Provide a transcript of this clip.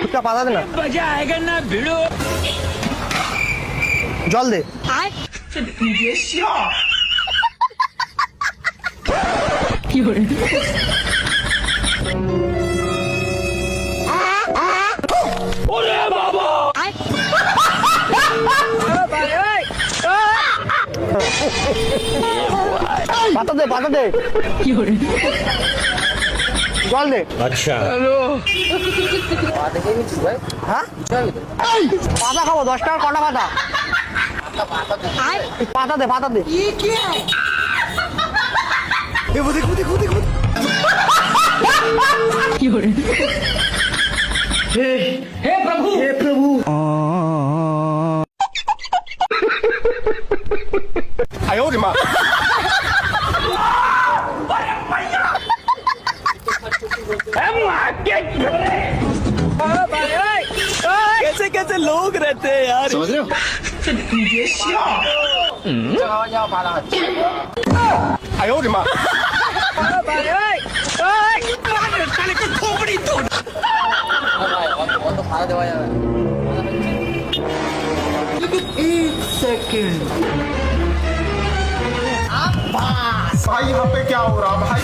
ফুচকা পাতা দে না। मजा आएगा ना भिड़ो। জল দে। পাতা দে, পাতা দে। জল দে। अच्छा হ্যাঁ পাতা খাবো, 10 টাকার কটা পাতা? পাতা দে, পাতা দে। দেখো দেখো দেখো। हे प्रभु। হে প্রভু। कैसे कैसे लोग रहते हैं यार समझ रहे हो भाई यहाँ पे क्या हो रहा भाई